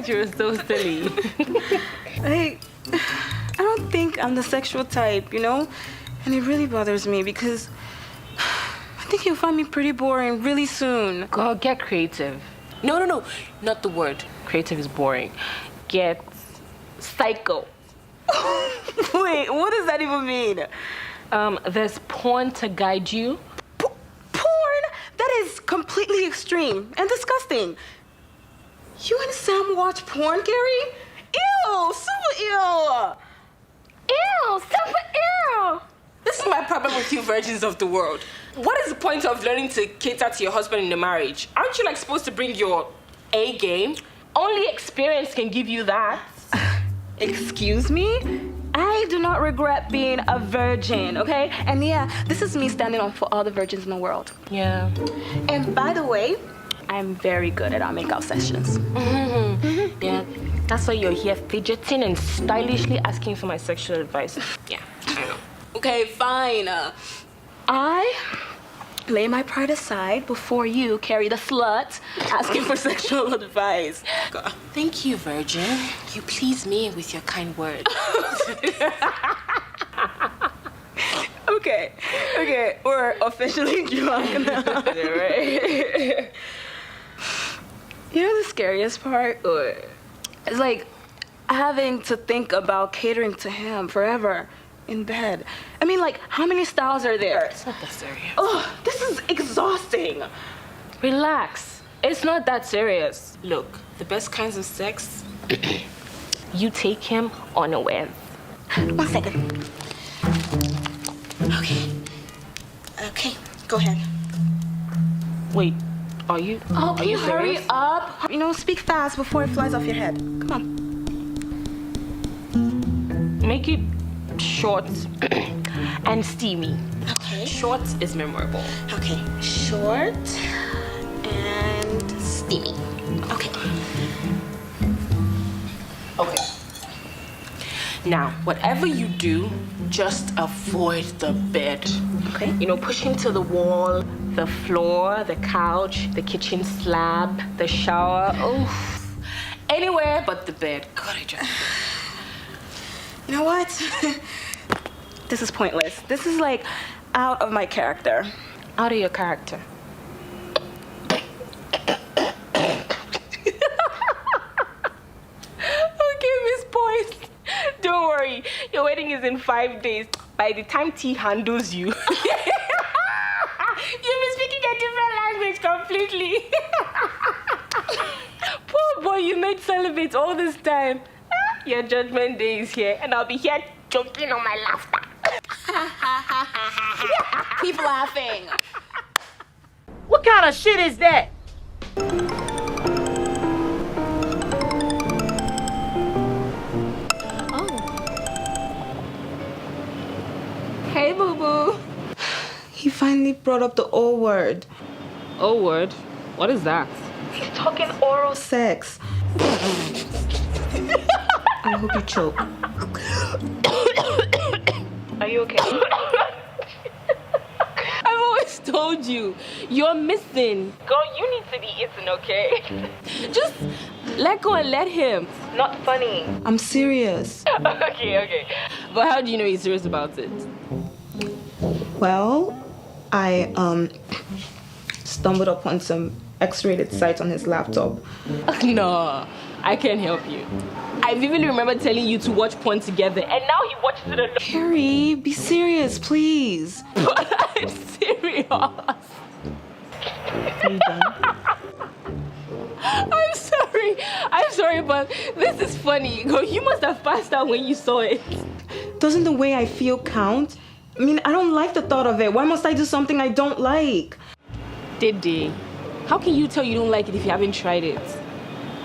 thought you were so silly. I don't think I'm the sexual type, you know? And it really bothers me because I think you'll find me pretty boring really soon. Girl, get creative. No, not the word. Creative is boring. Get psycho. Wait, what does that even mean? There's porn to guide you. Porn? That is completely extreme and disgusting. You and Sam watch porn, Kerry? Ew, super ew. Ew, super ew. This is my problem with you virgins of the world. What is the point of learning to cater to your husband in a marriage? Aren't you like supposed to bring your A game? Only experience can give you that. Excuse me? I do not regret being a virgin, okay? And yeah, this is me standing up for all the virgins in the world. Yeah. And by the way, I'm very good at our makeout sessions. Yeah, that's why you're here fidgeting and stylishly asking for my sexual advice. Yeah, I know. Okay, fine. I lay my pride aside before you, Kerry the slut, asking for sexual advice. God. Thank you, virgin. You please me with your kind words. Okay, we're officially drunk now. Right? You know the scariest part? It's like having to think about catering to him forever in bed. I mean, like, how many styles are there? It's not that serious. Oh, this is exhausting. Relax. It's not that serious. Look, the best kinds of sex. You take him unawares. 1 second. Okay, go ahead. Wait, are you? Oh, are you hurry serious? up. You know, speak fast before it flies off your head. Come on. Make it short and steamy. Okay. Short is memorable. Okay, short and steamy. Okay. Okay. Now, whatever you do, just avoid the bed. Okay. You know, push him to the wall, the floor, the couch, the kitchen slab, the shower. Oof. Anywhere but the bed. God, I just... You know what? This is pointless. This is like out of my character. Out of your character. Okay, Miss Boyce. Don't worry. Your wedding is in 5 days. By the time T handles you, you'll be speaking a different language completely. Poor boy, you made celibate all this time. Your judgment day is here, and I'll be here jumping on my laughter. Keep laughing. What kind of shit is that? Hey, boo-boo. He finally brought up the O word. Oh, word. What is that? He's talking oral sex. I hope you choke. Are you okay? I've always told you, you're missing. Girl, you need to be eating, okay? Just let go and let him. Not funny. I'm serious. Okay. But how do you know he's serious about it? Well, I stumbled upon some X-rated sites on his laptop. No, I can't help you. I vividly remember telling you to watch porn together, and now he watches it alone. Carrie, be serious, please. But I'm serious. Are you done? I'm sorry, but this is funny. You must have passed out when you saw it. Doesn't the way I feel count? I mean, I don't like the thought of it. Why must I do something I don't like? Dede, how can you tell you don't like it if you haven't tried it?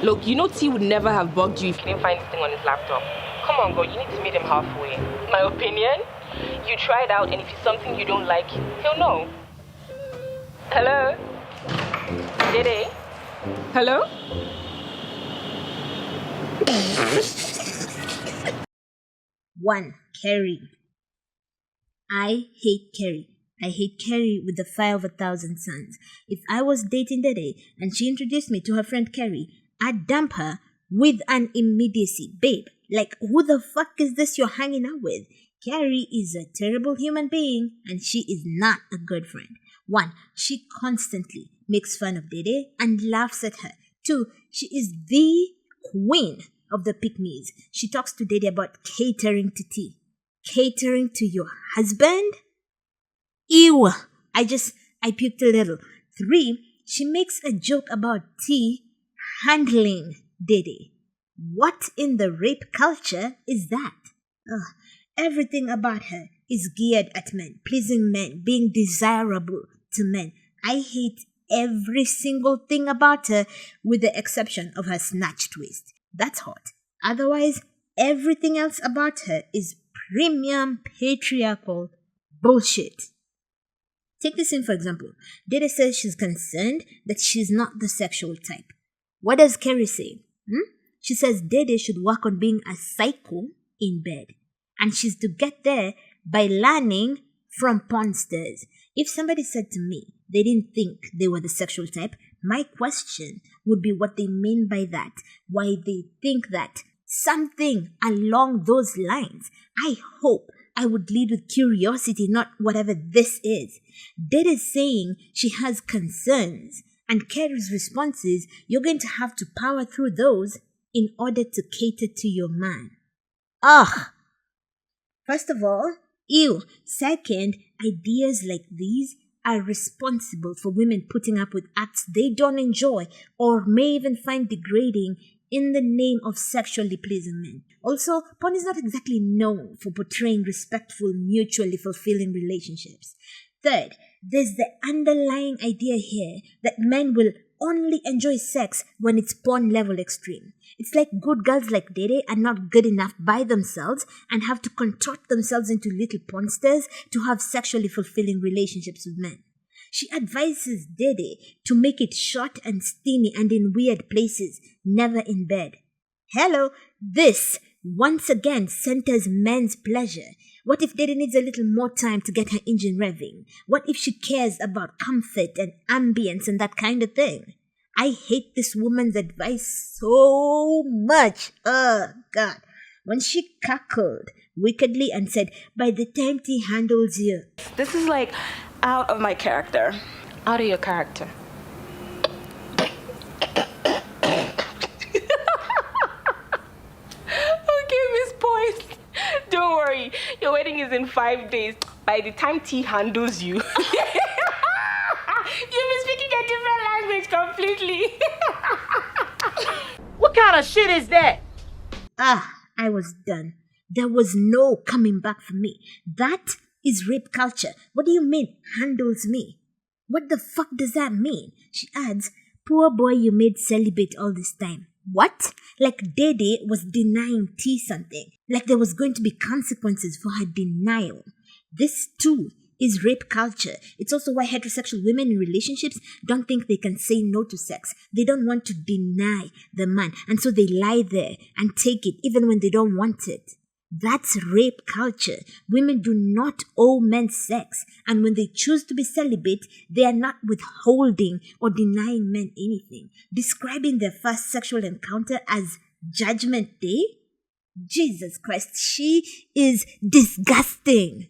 Look, you know T would never have bugged you if he didn't find this thing on his laptop. Come on, girl, you need to meet him halfway. My opinion? You try it out, and if it's something you don't like, he'll know. Hello? Dede? Hello? One, Kerry. I hate Kerry. I hate Kerry with the fire of 1,000 suns. If I was dating Dede and she introduced me to her friend Kerry, I'd dump her with an immediacy. Babe, like, who the fuck is this you're hanging out with? Kerry is a terrible human being and she is not a good friend. 1. She constantly makes fun of Dede and laughs at her. 2. She is the queen of the pick-me's. She talks to Dede about catering to tea. Catering to your husband? Ew! I puked a little. 3. She makes a joke about tea handling Dede. What in the rape culture is that? Ugh. Everything about her is geared at men, pleasing men, being desirable to men. I hate every single thing about her with the exception of her snatch twist. That's hot. Otherwise, everything else about her is premium patriarchal bullshit. Take this in for example. Dede says she's concerned that she's not the sexual type. What does Kerry say? She says Dede should work on being a psycho in bed. And she's to get there by learning from pornsters. If somebody said to me they didn't think they were the sexual type, my question would be what they mean by that. Why they think that. Something along those lines. I hope I would lead with curiosity, not whatever this is. Dede is saying she has concerns, and Kerry's response is you're going to have to power through those in order to cater to your man. Ugh! First of all, ew. Second, ideas like these are responsible for women putting up with acts they don't enjoy or may even find degrading in the name of sexually pleasing men. Also, porn is not exactly known for portraying respectful, mutually fulfilling relationships. Third, there's the underlying idea here that men will only enjoy sex when it's porn level extreme. It's like good girls like Dede are not good enough by themselves and have to contort themselves into little pornsters to have sexually fulfilling relationships with men. She advises Dede to make it short and steamy and in weird places, never in bed. Hello, this once again centers men's pleasure. What if Dede needs a little more time to get her engine revving? What if she cares about comfort and ambience and that kind of thing? I hate this woman's advice so much. Oh, God. When she cackled wickedly and said, by the time he handles you. This is like out of my character. Out of your character. Okay, Miss Poise. Don't worry. Your wedding is in 5 days. By the time T handles you. You'll be speaking a different language completely. What kind of shit is that? I was done. There was no coming back for me. That is rape culture. What do you mean, handles me? What the fuck does that mean? She adds, poor boy you made celibate all this time. What? Like Dede was denying T something. Like there was going to be consequences for her denial. This too is rape culture. It's also why heterosexual women in relationships don't think they can say no to sex. They don't want to deny the man, and so they lie there and take it even when they don't want it. That's rape culture. Women do not owe men sex, and when they choose to be celibate, they are not withholding or denying men anything. Describing their first sexual encounter as Judgment Day? Jesus Christ, she is disgusting.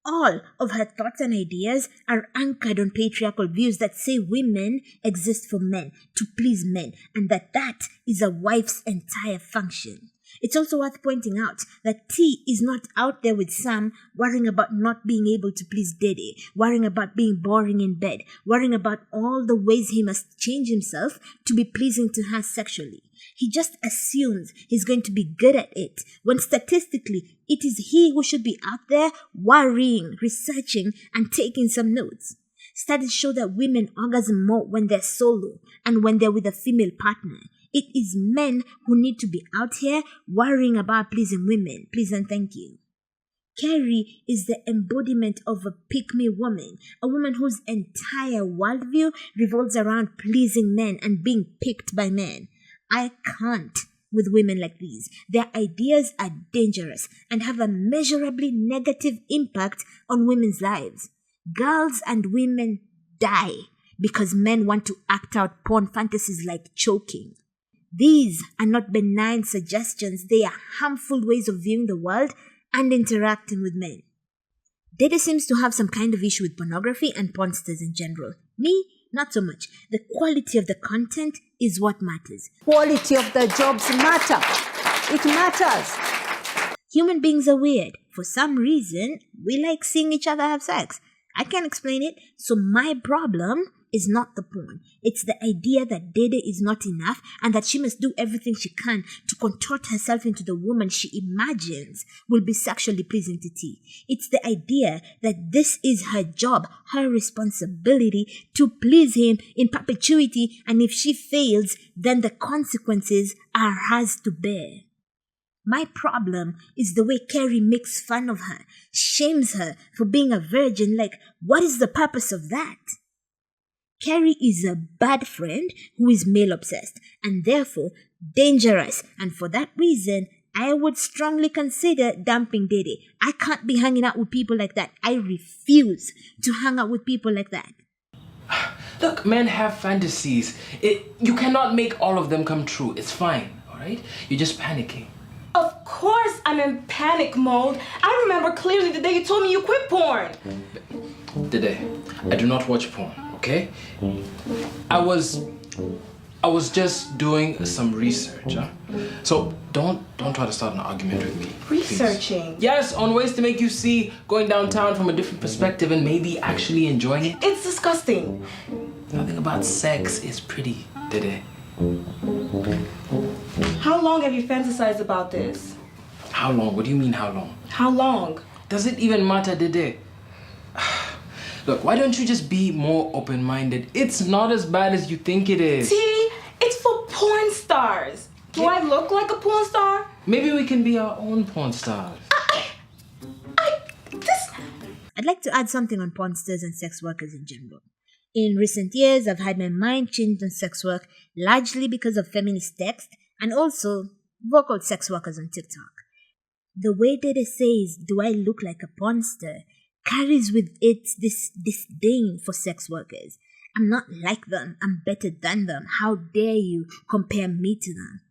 All of her thoughts and ideas are anchored on patriarchal views that say women exist for men, to please men, and that is a wife's entire function. It's also worth pointing out that T is not out there with Sam worrying about not being able to please Dede, worrying about being boring in bed, worrying about all the ways he must change himself to be pleasing to her sexually. He just assumes he's going to be good at it, when statistically it is he who should be out there worrying, researching, and taking some notes. Studies show that women orgasm more when they're solo and when they're with a female partner. It is men who need to be out here worrying about pleasing women. Please and thank you. Kerry is the embodiment of a pick-me woman, a woman whose entire worldview revolves around pleasing men and being picked by men. I can't with women like these. Their ideas are dangerous and have a measurably negative impact on women's lives. Girls and women die because men want to act out porn fantasies like choking. These are not benign suggestions, they are harmful ways of viewing the world and interacting with men. Dede seems to have some kind of issue with pornography and pornsters in general. Me, not so much. The quality of the content is what matters. Quality of the jobs matter. It matters. Human beings are weird. For some reason, we like seeing each other have sex. I can't explain it, so my problem is not the porn. It's the idea that Dede is not enough and that she must do everything she can to contort herself into the woman she imagines will be sexually pleasing to T. It's the idea that this is her job, her responsibility to please him in perpetuity, and if she fails, then the consequences are hers to bear. My problem is the way Kerry makes fun of her, shames her for being a virgin. Like, what is the purpose of that? Kerry is a bad friend who is male obsessed and therefore dangerous, and for that reason, I would strongly consider dumping Dede. I can't be hanging out with people like that. I refuse to hang out with people like that. Look, men have fantasies. You cannot make all of them come true. It's fine, alright? You're just panicking. Of course I'm in panic mode. I remember clearly the day you told me you quit porn. Dede, I do not watch porn, okay? I was just doing some research, huh? So don't try to start an argument with me. Researching? Please. Yes, on ways to make you see going downtown from a different perspective and maybe actually enjoying it. It's disgusting. Nothing about sex is pretty, Dede. How long have you fantasized about this? How long? What do you mean, how long? How long? Does it even matter, Dede? Look, why don't you just be more open-minded? It's not as bad as you think it is. See? It's for porn stars. Do I look like a porn star? Maybe we can be our own porn stars. I'd like to add something on pornsters and sex workers in general. In recent years, I've had my mind changed on sex work, largely because of feminist text and also vocal sex workers on TikTok. The way Dede says, "Do I look like a pornster?" carries with it this disdain for sex workers. I'm not like them. I'm better than them. How dare you compare me to them?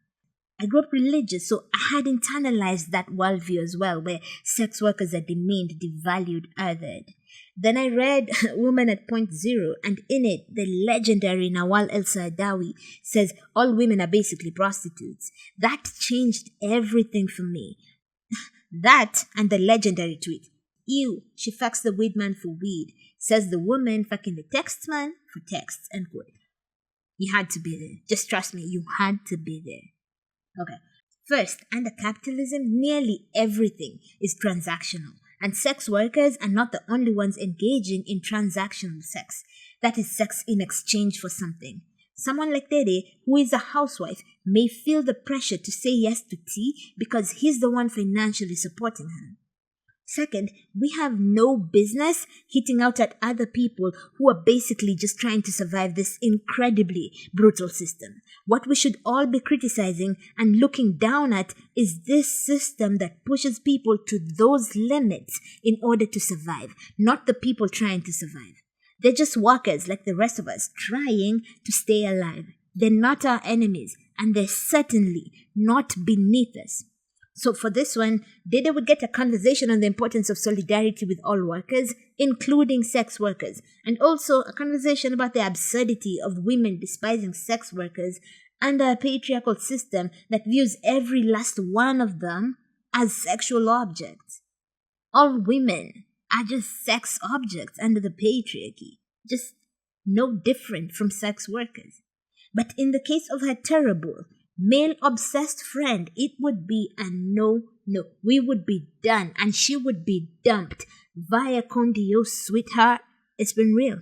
I grew up religious, so I had internalized that worldview as well, where sex workers are demeaned, devalued, othered. Then I read Woman at Point Zero, and in it, the legendary Nawal El-Saadawi says all women are basically prostitutes. That changed everything for me. That and the legendary tweet, "Ew, she fucks the weed man for weed," says the woman fucking the text man for texts, end quote. You had to be there. Just trust me, you had to be there. Okay. First, under capitalism, nearly everything is transactional. And sex workers are not the only ones engaging in transactional sex. That is sex in exchange for something. Someone like Dede, who is a housewife, may feel the pressure to say yes to T because he's the one financially supporting her. Second, we have no business hitting out at other people who are basically just trying to survive this incredibly brutal system. What we should all be criticizing and looking down at is this system that pushes people to those limits in order to survive, not the people trying to survive. They're just workers like the rest of us, trying to stay alive. They're not our enemies, and they're certainly not beneath us. So for this one, Dede would get a conversation on the importance of solidarity with all workers, including sex workers, and also a conversation about the absurdity of women despising sex workers under a patriarchal system that views every last one of them as sexual objects. All women are just sex objects under the patriarchy, just no different from sex workers. But in the case of her terrible, male-obsessed friend, it would be a no. We would be done, and she would be dumped via Condio, sweetheart. It's been real.